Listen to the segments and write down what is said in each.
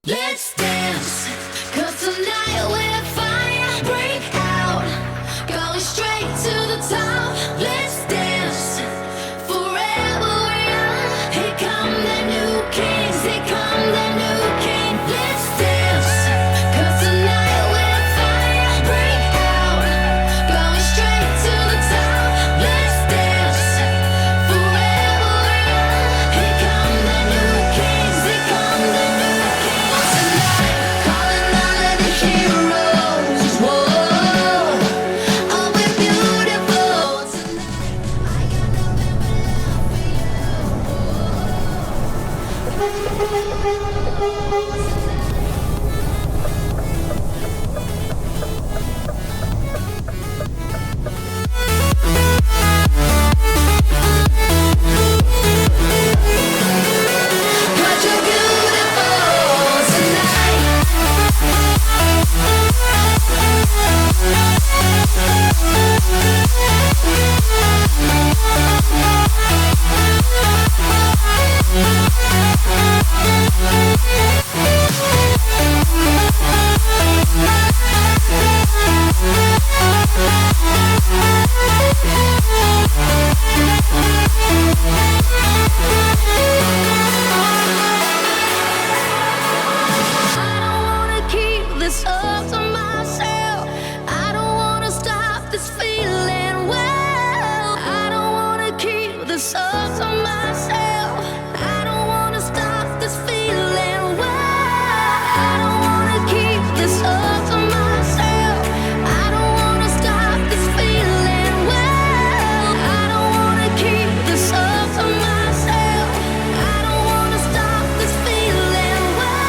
Let's dance, 'cause tonight we're fire. Break out, going straight to the top. Let's dance, forever young. Here come the new kings, here come the new king. Let's dance, 'cause tonight we're fire. Break out, going straight to the top. Let's dance, forever young. Here come the new kings, here come the new kings. Tonight, calling all of the heroes. Whoa, oh, we're beautiful. Tonight, I got nothing but love for you. 'Cause you're beautiful tonight. I don't wanna keep this up to myself. I don't wanna stop this feeling well. I don't wanna keep this up to myself. I don't wanna stop this feeling well. I don't wanna keep this up to myself. I don't wanna stop this feeling well. I don't wanna keep this up to myself. I don't wanna stop this feeling well.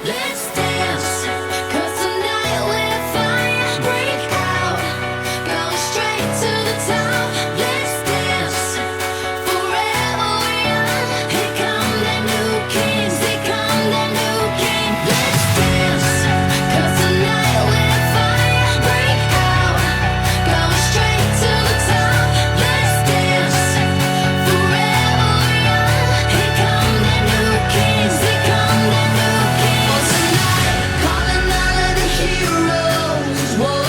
Let's dance, 'cause tonight we're fire. Break out, going straight to the top. Let's dance, forever young. Here come the new kings, here come the new king. Let's dance, 'cause tonight we're fire. Break out, going straight to the top. Let's dance, forever young. Here come the new kings, here come the new kings. Tonight, calling all of the heroes. Whoa,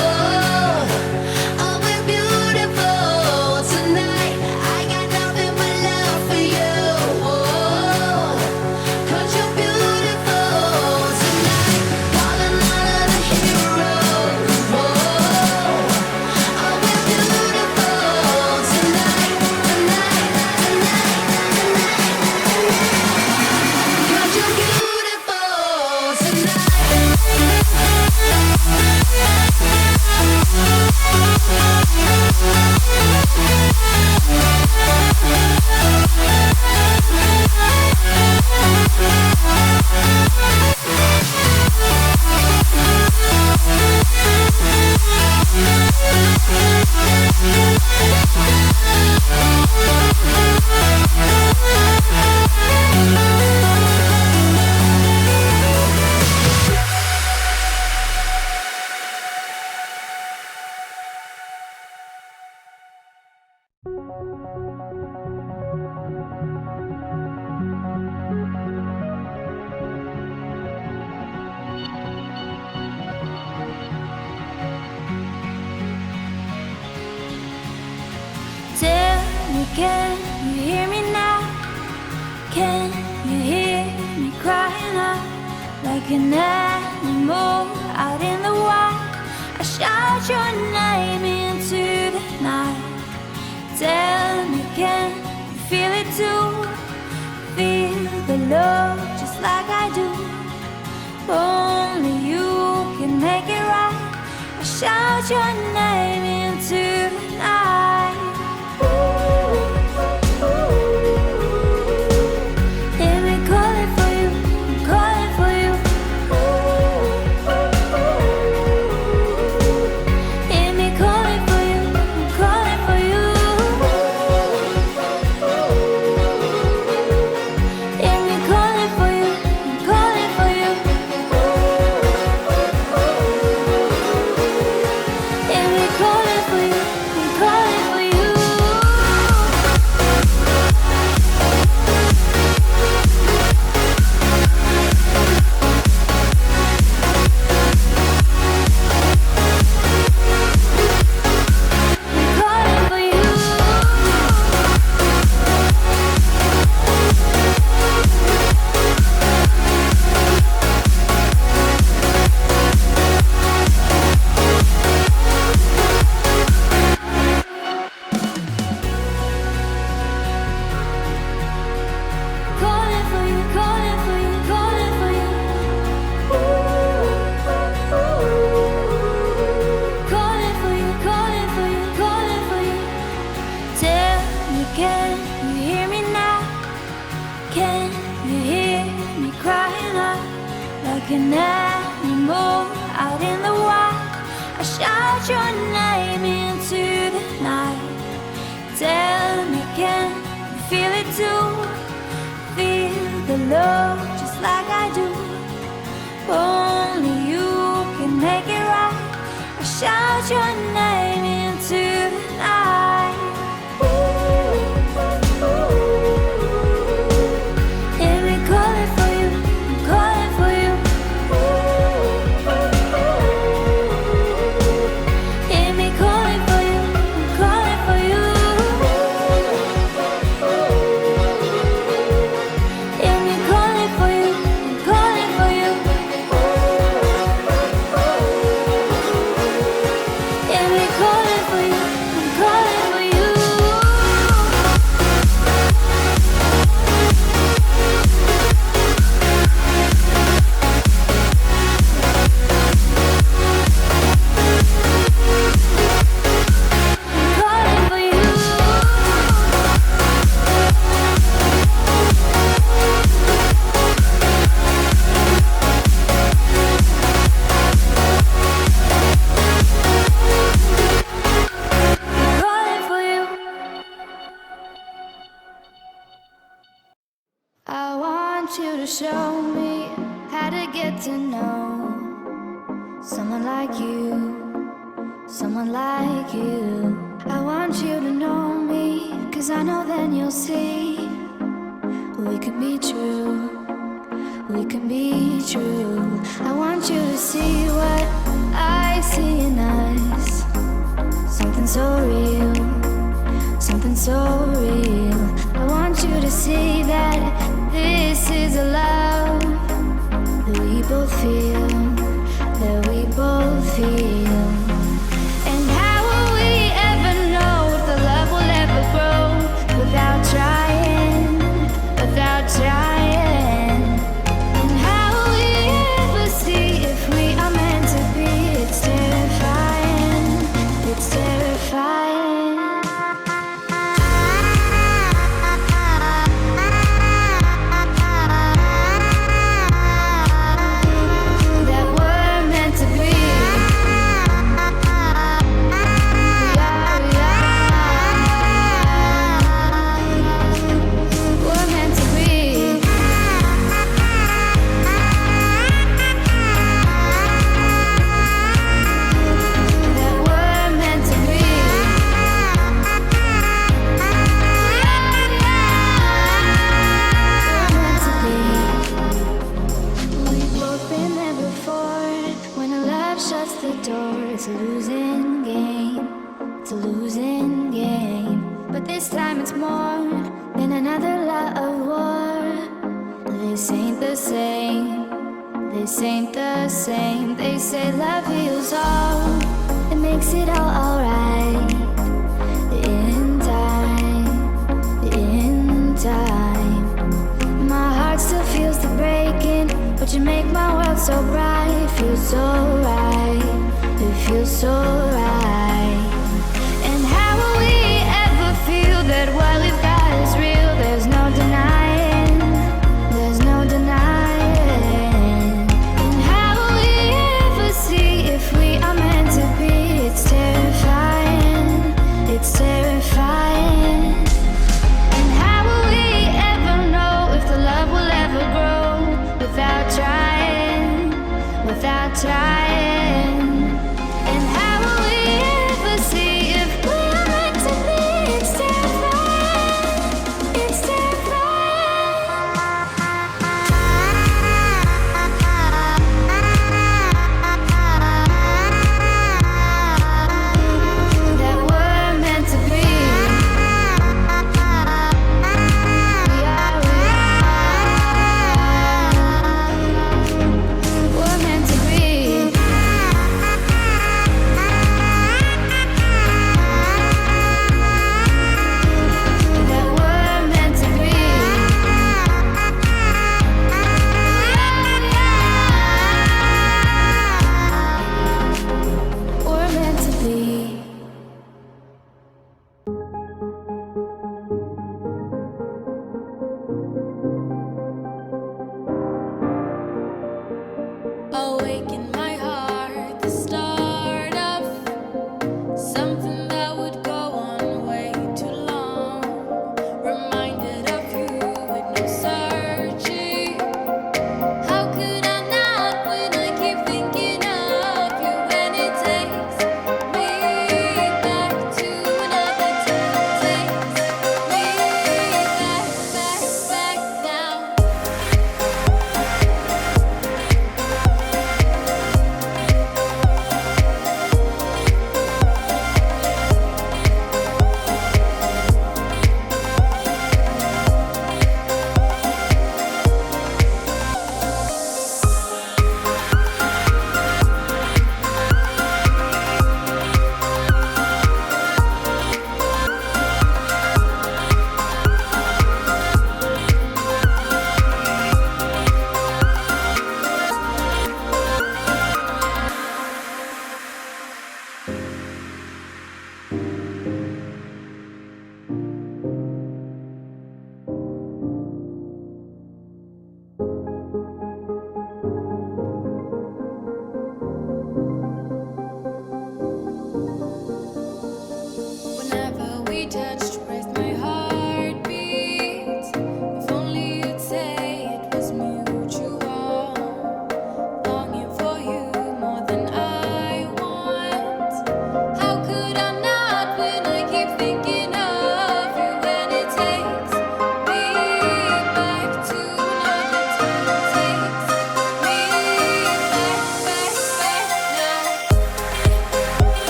oh, we're beautiful tonight. I got nothing but love for you. Whoa, 'cause you're beautiful tonight. Calling all of the heroes. Whoa, oh, we're beautiful tonight, tonight, tonight, tonight. 'Cause you're beautiful tonight. Tell me, can you hear me now? Can you hear me crying out like an animal out in the wild? I shout your name into the night. Tell me, can you feel it too? Feel the love just like I do. Only you can make it right. I shout your name into the night. Hear me calling for you, I'm calling for you. Hear me calling for you, I'm calling for you. Hear me calling for you, I'm calling for you. Hear me calling for you, I'm calling for you. Can you hear me crying out like an animal out in the wild? I shout your name into the night. Tell me, can you feel it too? Feel the love just like I do. Only you can make it right. I shout your name into the night. Hear me calling for you, I'm calling for you. Hear me calling for you, I'm calling for you. Hear me calling for you, I'm calling for you. Hear me calling for you, I'm calling for you. Calling for you. Calling for you. I want you to show me how to get to know someone like you, someone like you. I want you to know me, 'cause I know then you'll see we can be true, we can be true. I want you to see what I see in us, something so real, something so real. I want you to see that this is a love that we both feel, that we both feel. And how will we ever know if the love will ever grow without trying, without trying? And how will we ever see if we are meant to be? It's terrifying, it's terrifying. That we're meant to be. We're meant to be. That we're meant to be. We've both been there before. When a love shuts the door, it's a losing game. It's a losing game. But this time it's more than another lot of war. This ain't the same. This ain't the same. They say love heals all. It makes it all alright. In time. In time. My heart still feels the breaking, but you make my world so bright. It feels so right. It feels so right. And how will we ever feel that what we've got is real? There's no denying. There's no denying. And how will we ever see if we are meant to be? It's terrifying.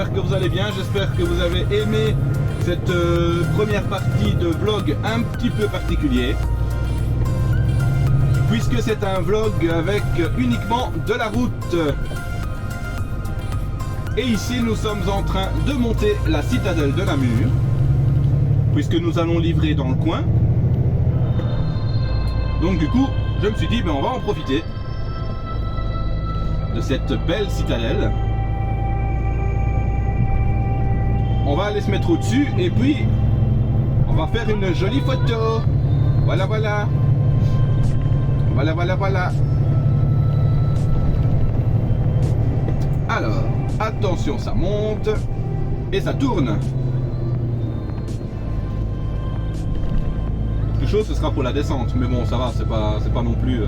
j'espère que vous allez bien, j'espère que vous avez aimé cette première partie de vlog un petit peu particulier. Puisque c'est un vlog avec uniquement de la route. Et ici nous sommes en train de monter la citadelle de Namur. Puisque nous allons livrer dans le coin. Donc du coup, je me suis dit, ben, on va en profiter de cette belle citadelle. On va aller se mettre au-dessus et puis on va faire une jolie photo. Voilà, voilà. Voilà, voilà, voilà. Alors, attention, ça monte et ça tourne. Chose, ce sera pour la descente, mais bon, ça va, c'est pas non plus.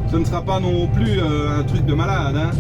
Ce ne sera pas non plus un truc de malade, hein.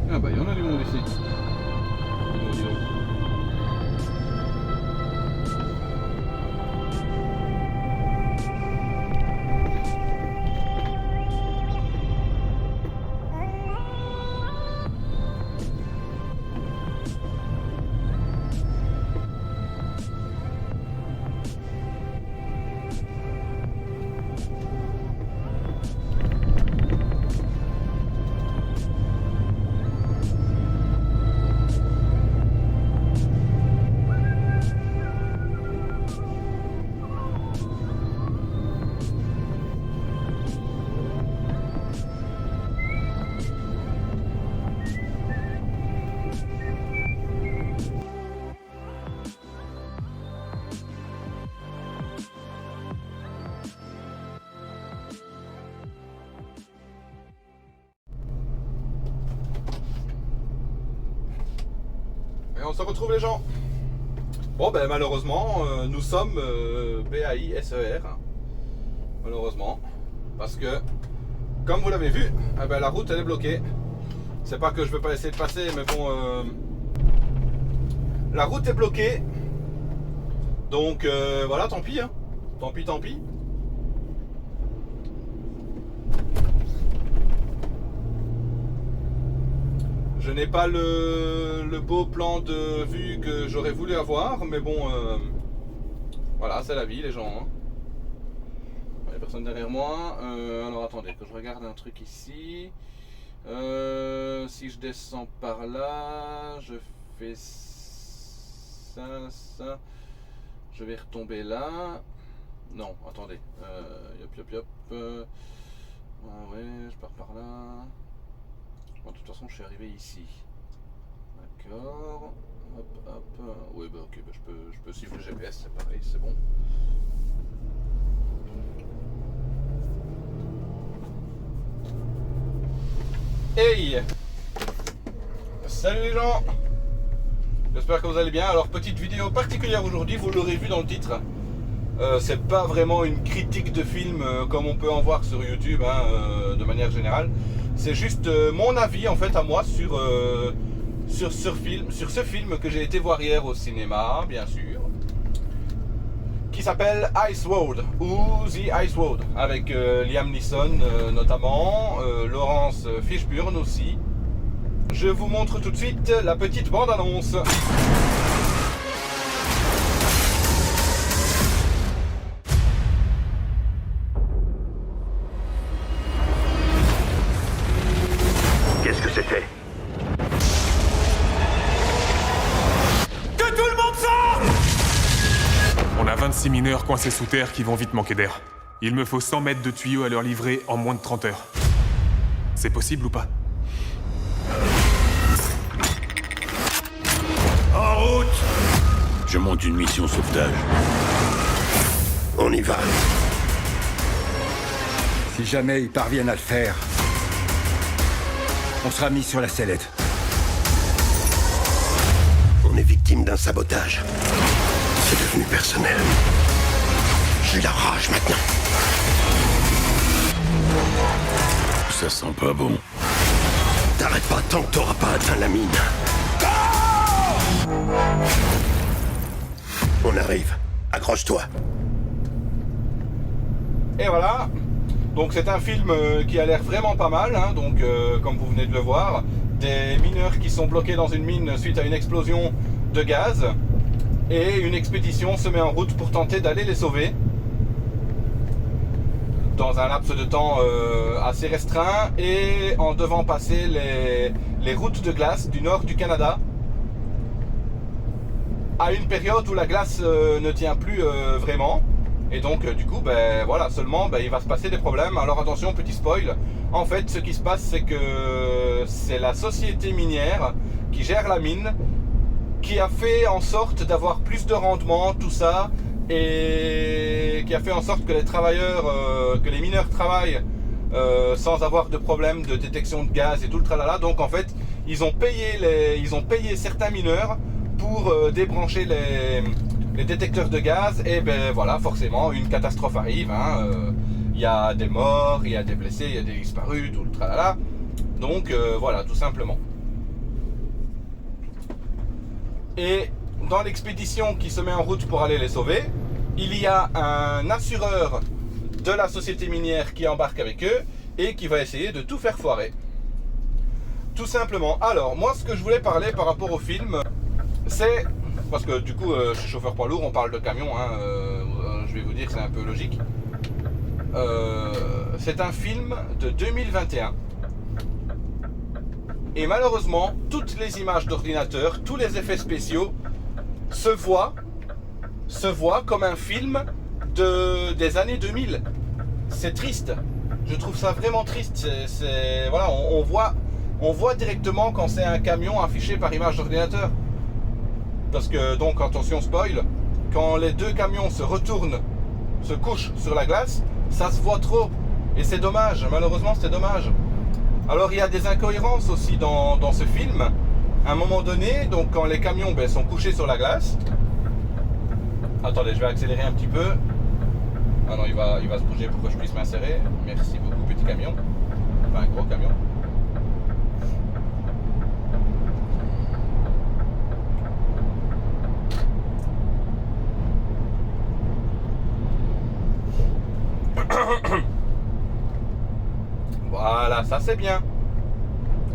Ah bah il y en a du monde ici. Dis donc, dis donc. Et on se retrouve les gens. Bon ben malheureusement nous sommes BAI SER. Malheureusement. Parce que comme vous l'avez vu, eh ben, la route elle est bloquée. C'est pas que je veux pas essayer de passer, mais bon la route est bloquée. Donc voilà, tant pis hein. Tant pis, tant pis. Je n'ai pas le beau plan de vue que j'aurais voulu avoir, mais bon, voilà, c'est la vie, les gens. Hein. Il n'y a personne derrière moi. Alors attendez, que je regarde un truc ici. Si je descends par là, je fais ça, ça. Je vais retomber là. Non, attendez. Yop, yop, yop. Ah ouais, je pars par là. Bon, de toute façon, je suis arrivé ici. D'accord. Hop, hop. Oui, bah ok, bah, je peux suivre le GPS, c'est pareil, c'est bon. Hey! Salut les gens! J'espère que vous allez bien. Alors, petite vidéo particulière aujourd'hui, vous l'aurez vu dans le titre. C'est pas vraiment une critique de film comme on peut en voir sur YouTube de manière générale. C'est juste mon avis en fait à moi sur ce film que j'ai été voir hier au cinéma, bien sûr, qui s'appelle Ice World ou The Ice World, avec Liam Neeson notamment, Laurence Fishburne aussi. Je vous montre tout de suite la petite bande-annonce. Qu'est-ce que c'était? Que tout le monde sorte! On a 26 mineurs coincés sous terre qui vont vite manquer d'air. Il me faut 100 mètres de tuyaux à leur livrer en moins de 30 heures. C'est possible ou pas? En route! Je monte une mission sauvetage. On y va. Si jamais ils parviennent à le faire, on sera mis sur la sellette. On est victime d'un sabotage. C'est devenu personnel. J'ai la rage maintenant. Ça sent pas bon. T'arrêtes pas tant que t'auras pas atteint la mine. On arrive. Accroche-toi. Et voilà. Donc c'est un film qui a l'air vraiment pas mal, hein. Donc comme vous venez de le voir, des mineurs qui sont bloqués dans une mine suite à une explosion de gaz, et une expédition se met en route pour tenter d'aller les sauver dans un laps de temps assez restreint, et en devant passer les routes de glace du nord du Canada à une période où la glace ne tient plus vraiment. Et donc du coup voilà, seulement il va se passer des problèmes. Alors attention, petit spoil, en fait ce qui se passe c'est que c'est la société minière qui gère la mine qui a fait en sorte d'avoir plus de rendement, tout ça, et qui a fait en sorte que les travailleurs, que les mineurs travaillent sans avoir de problème de détection de gaz et tout le tralala. Donc en fait ils ont payé certains mineurs pour débrancher les détecteurs de gaz, et voilà, forcément une catastrophe arrive, il y a des morts, il y a des blessés, il y a des disparus, tout le tralala. Donc voilà, tout simplement. Et dans l'expédition qui se met en route pour aller les sauver, il y a un assureur de la société minière qui embarque avec eux et qui va essayer de tout faire foirer. Tout simplement. Alors moi, ce que je voulais parler par rapport au film, c'est... Parce que du coup, je suis chauffeur poids lourd, on parle de camion, je vais vous dire, c'est un peu logique. C'est un film de 2021. Et malheureusement, toutes les images d'ordinateur, tous les effets spéciaux se voient comme un film des années 2000. C'est triste. Je trouve ça vraiment triste. Voilà, on voit directement quand c'est un camion affiché par image d'ordinateur. Parce que, donc, attention spoil, quand les deux camions se retournent, se couchent sur la glace, ça se voit trop. Et c'est dommage, malheureusement c'est dommage. Alors il y a des incohérences aussi dans ce film. À un moment donné, donc quand les camions sont couchés sur la glace... Attendez, je vais accélérer un petit peu. Ah non, il va se bouger pour que je puisse m'insérer. Merci beaucoup, petit camion. Enfin, un gros camion. Voilà, ça c'est bien.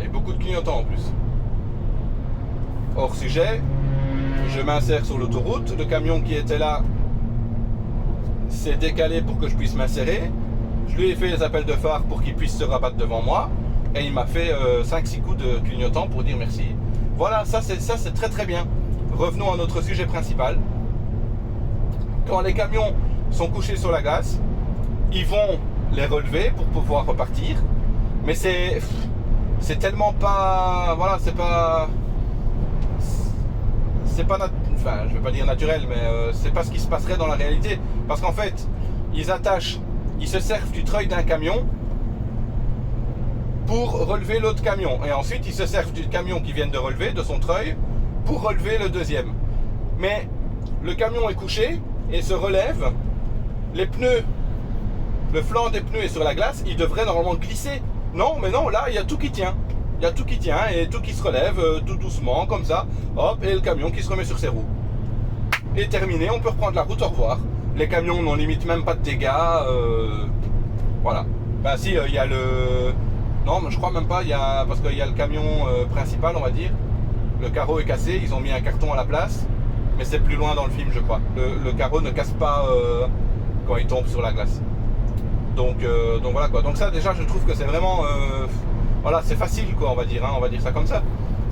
Et beaucoup de clignotants en plus. Hors sujet, je m'insère sur l'autoroute. Le camion qui était là s'est décalé pour que je puisse m'insérer. Je lui ai fait les appels de phare pour qu'il puisse se rabattre devant moi. Et il m'a fait 5-6 coups de clignotant pour dire merci. Voilà, ça c'est très très bien. Revenons à notre sujet principal. Quand les camions sont couchés sur la glace, ils vont les relever pour pouvoir repartir, mais c'est tellement pas, voilà, c'est pas enfin, je vais pas dire naturel, mais c'est pas ce qui se passerait dans la réalité, parce qu'en fait ils se servent du treuil d'un camion pour relever l'autre camion. Et ensuite, ils se servent du camion qu'ils viennent de relever, de son treuil, pour relever le deuxième. Mais le camion est couché et se relève. Les pneus, le flanc des pneus est sur la glace, il devrait normalement glisser. Non, mais non, là, il y a tout qui tient. Il y a tout qui tient et tout qui se relève, tout doucement, comme ça. Hop, et le camion qui se remet sur ses roues. Et terminé, on peut reprendre la route, au revoir. Les camions n'ont limite même pas de dégâts. Voilà. Ben si, il y a le... Non, mais je crois même pas, parce qu'il y a le camion principal, on va dire. Le carreau est cassé, ils ont mis un carton à la place. Mais c'est plus loin dans le film, je crois. Le carreau ne casse pas quand il tombe sur la glace. Donc voilà quoi. Donc ça, déjà, je trouve que c'est vraiment... voilà, c'est facile, quoi, on va dire. Hein, on va dire ça comme ça.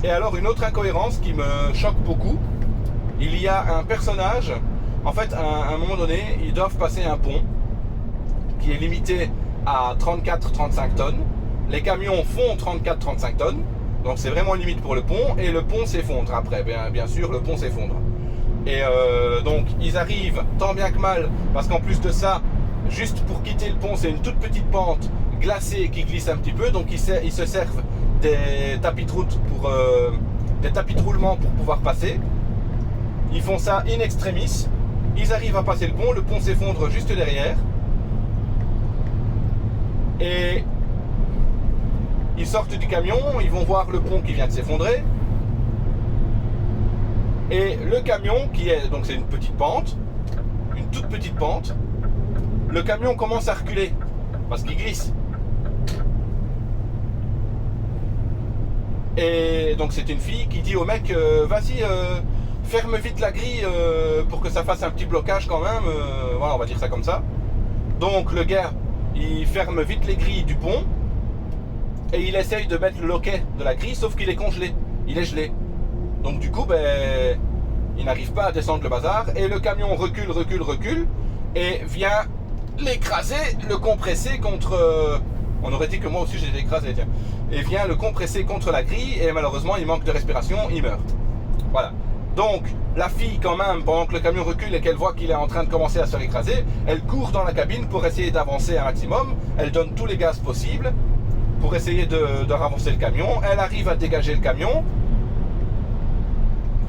Et alors, une autre incohérence qui me choque beaucoup. Il y a un personnage... En fait, à un moment donné, ils doivent passer un pont qui est limité à 34-35 tonnes. Les camions font 34-35 tonnes. Donc c'est vraiment limite pour le pont. Et le pont s'effondre après. Bien sûr, le pont s'effondre. Et donc, ils arrivent tant bien que mal. Parce qu'en plus de ça, juste pour quitter le pont, c'est une toute petite pente glacée qui glisse un petit peu. Donc, ils se servent des tapis de route pour... des tapis de roulement pour pouvoir passer. Ils font ça in extremis. Ils arrivent à passer le pont s'effondre juste derrière. Et ils sortent du camion, ils vont voir le pont qui vient de s'effondrer. Et le camion qui est, donc c'est une petite pente, une toute petite pente, le camion commence à reculer parce qu'il glisse. Et donc c'est une fille qui dit au mec, vas-y, ferme vite la grille pour que ça fasse un petit blocage quand même, voilà, on va dire ça comme ça. Donc le gars, il ferme vite les grilles du pont et il essaye de mettre le loquet de la grille, sauf qu'il est congelé, il est gelé. Donc du coup, ben, il n'arrive pas à descendre le bazar et le camion recule et vient l'écraser, le compresser contre... on aurait dit que moi aussi j'ai écrasé, tiens. Et vient le compresser contre la grille et malheureusement il manque de respiration, il meurt. Voilà. Donc la fille quand même, pendant que le camion recule et qu'elle voit qu'il est en train de commencer à se faire écraser, elle court dans la cabine pour essayer d'avancer un maximum. Elle donne tous les gaz possibles pour essayer de ravancer le camion. Elle arrive à dégager le camion.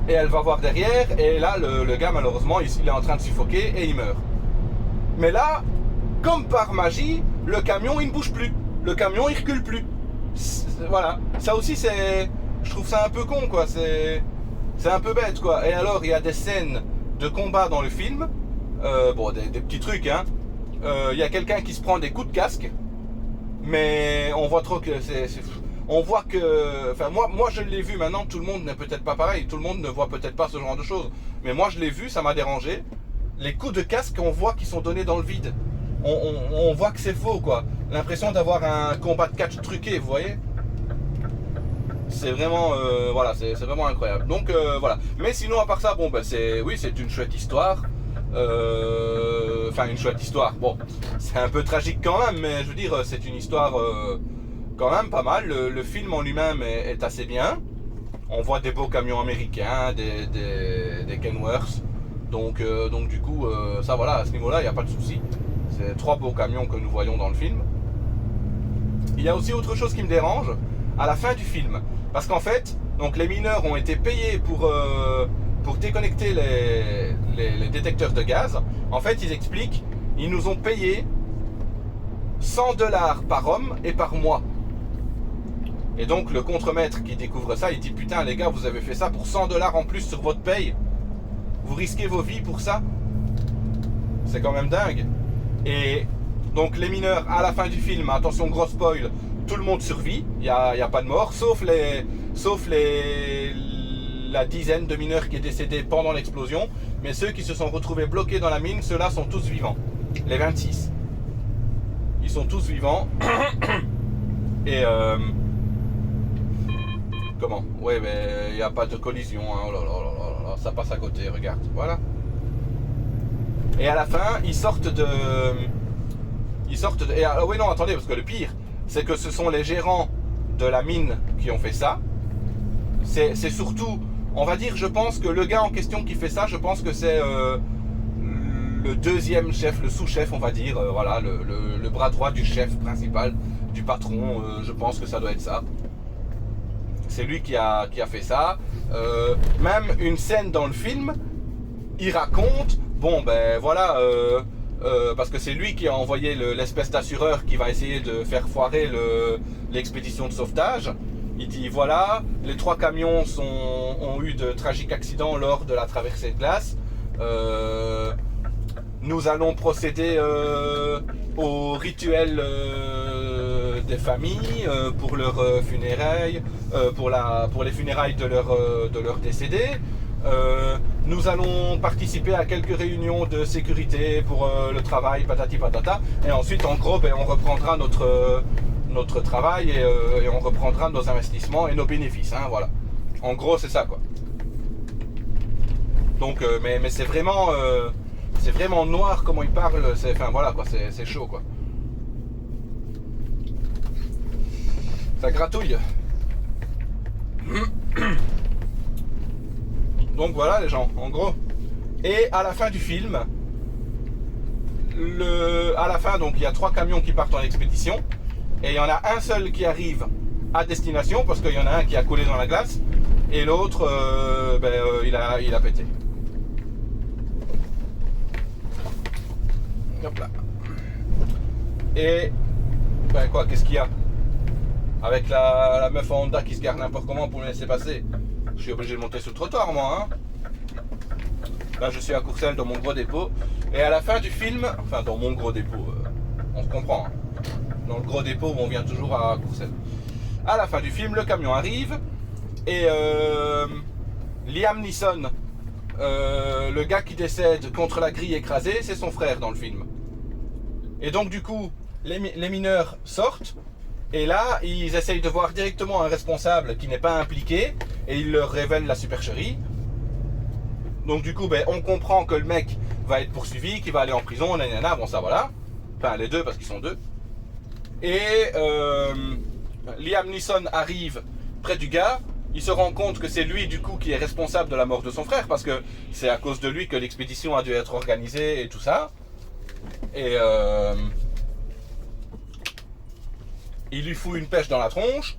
Et elle va voir derrière, et là le gars malheureusement il est en train de suffoquer et il meurt. Mais là, comme par magie, le camion il ne bouge plus, le camion il recule plus. Voilà, ça aussi c'est, je trouve ça un peu con quoi, c'est un peu bête quoi. Et alors il y a des scènes de combat dans le film, bon des petits trucs hein. Il y a quelqu'un qui se prend des coups de casque, mais on voit trop que on voit que, enfin moi je l'ai vu, maintenant tout le monde n'est peut-être pas pareil, tout le monde ne voit peut-être pas ce genre de choses, mais moi je l'ai vu, ça m'a dérangé. Les coups de casque, on voit qu'ils sont donnés dans le vide, on voit que c'est faux quoi, l'impression d'avoir un combat de catch truqué, vous voyez. C'est vraiment, voilà, c'est vraiment incroyable. Donc voilà, mais sinon à part ça, bon bah c'est une chouette histoire. Enfin une chouette histoire, bon c'est un peu tragique quand même, mais je veux dire c'est une histoire quand même pas mal. Le film en lui-même est assez bien. On voit des beaux camions américains, des Kenworth. Donc du coup, ça voilà, à ce niveau-là, il n'y a pas de souci. C'est 3 beaux camions que nous voyons dans le film. Il y a aussi autre chose qui me dérange à la fin du film. Parce qu'en fait, donc les mineurs ont été payés pour déconnecter les détecteurs de gaz. En fait, ils expliquent, ils nous ont payé $100 par homme et par mois. Et donc le contremaître qui découvre ça, il dit putain les gars, vous avez fait ça pour $100 en plus sur votre paye. Vous risquez vos vies pour ça. C'est quand même dingue. Et donc les mineurs à la fin du film, attention gros spoil, tout le monde survit, il n'y a pas de mort, sauf la dizaine de mineurs qui est décédé pendant l'explosion. Mais ceux qui se sont retrouvés bloqués dans la mine, ceux-là sont tous vivants. Les 26. Ils sont tous vivants. Et comment? Ouais, mais il n'y a pas de collision. Hein. Oh là là là là, ça passe à côté, regarde. Voilà. Et à la fin, ils sortent de... Et alors, oui, non, attendez, parce que le pire, c'est que ce sont les gérants de la mine qui ont fait ça. C'est surtout, on va dire, je pense que le gars en question qui fait ça, je pense que c'est le deuxième chef, le sous-chef, on va dire, voilà, le bras droit du chef principal. du patron, je pense que ça doit être ça. C'est lui qui a fait ça. Même une scène dans le film, il raconte, bon ben voilà, parce que c'est lui qui a envoyé l'espèce d'assureur qui va essayer de faire foirer l'expédition de sauvetage. Il dit voilà, les 3 camions ont eu de tragiques accidents lors de la traversée de glace. Nous allons procéder au rituel des familles pour leurs funérailles, pour les funérailles de leurs décédés. Nous allons participer à quelques réunions de sécurité pour le travail, patati patata. Et ensuite, en gros, ben, on reprendra notre travail et on reprendra nos investissements et nos bénéfices. Hein, voilà. En gros, c'est ça, quoi. Donc, mais c'est vraiment noir comment il parle. Enfin, voilà, quoi. C'est chaud, quoi. Ça gratouille. Donc voilà les gens, en gros. Et à la fin du film, à la fin, donc il y a 3 camions qui partent en expédition. Et il y en a un seul qui arrive à destination, parce qu'il y en a un qui a coulé dans la glace. Et l'autre, il a pété. Hop là. Et, ben quoi, qu'est-ce qu'il y a? Avec la meuf en Honda qui se gare n'importe comment pour me laisser passer. Je suis obligé de monter sur le trottoir, moi. Hein. Là, je suis à Courcelles dans mon gros dépôt. Et à la fin du film, enfin, dans mon gros dépôt, on se comprend. Hein. Dans le gros dépôt où on vient toujours à Courcelles. À la fin du film, le camion arrive. Et Liam Neeson, le gars qui décède contre la grille écrasée, c'est son frère dans le film. Et donc, du coup, les mineurs sortent. Et là, ils essayent de voir directement un responsable qui n'est pas impliqué et ils leur révèlent la supercherie. Donc du coup, ben, on comprend que le mec va être poursuivi, qu'il va aller en prison, nanana, bon ça voilà. Enfin les deux parce qu'ils sont 2. Et Liam Neeson arrive près du gars, il se rend compte que c'est lui du coup qui est responsable de la mort de son frère parce que c'est à cause de lui que l'expédition a dû être organisée et tout ça. Et il lui fout une pêche dans la tronche,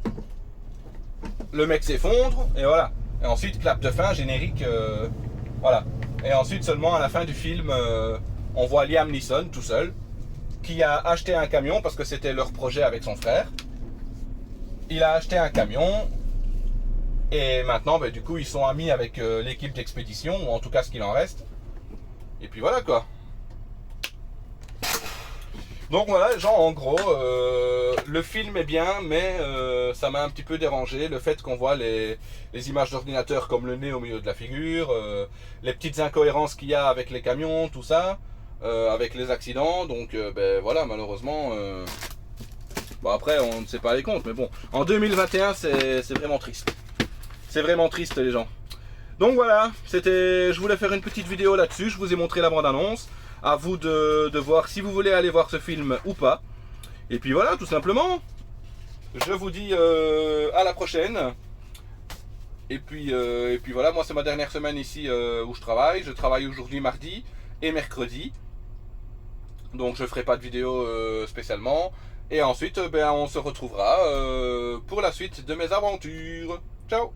le mec s'effondre, et voilà. Et ensuite, clap de fin, générique, voilà. Et ensuite, seulement à la fin du film, on voit Liam Neeson, tout seul, qui a acheté un camion, parce que c'était leur projet avec son frère. Il a acheté un camion, et maintenant, ben, du coup, ils sont amis avec l'équipe d'expédition, ou en tout cas ce qu'il en reste. Et puis voilà, quoi. Donc voilà, genre en gros, le film est bien, mais ça m'a un petit peu dérangé, le fait qu'on voit les images d'ordinateur comme le nez au milieu de la figure, les petites incohérences qu'il y a avec les camions, tout ça, avec les accidents, donc ben voilà, malheureusement, bon après on ne sait pas les comptes, mais bon, en 2021 c'est vraiment triste. C'est vraiment triste les gens. Donc voilà, je voulais faire une petite vidéo là-dessus, je vous ai montré la bande-annonce. À vous de voir si vous voulez aller voir ce film ou pas. Et puis voilà, tout simplement. Je vous dis à la prochaine. Et puis voilà, moi c'est ma dernière semaine ici où je travaille. Je travaille aujourd'hui mardi et mercredi. Donc je ferai pas de vidéo spécialement. Et ensuite, ben, on se retrouvera pour la suite de mes aventures. Ciao!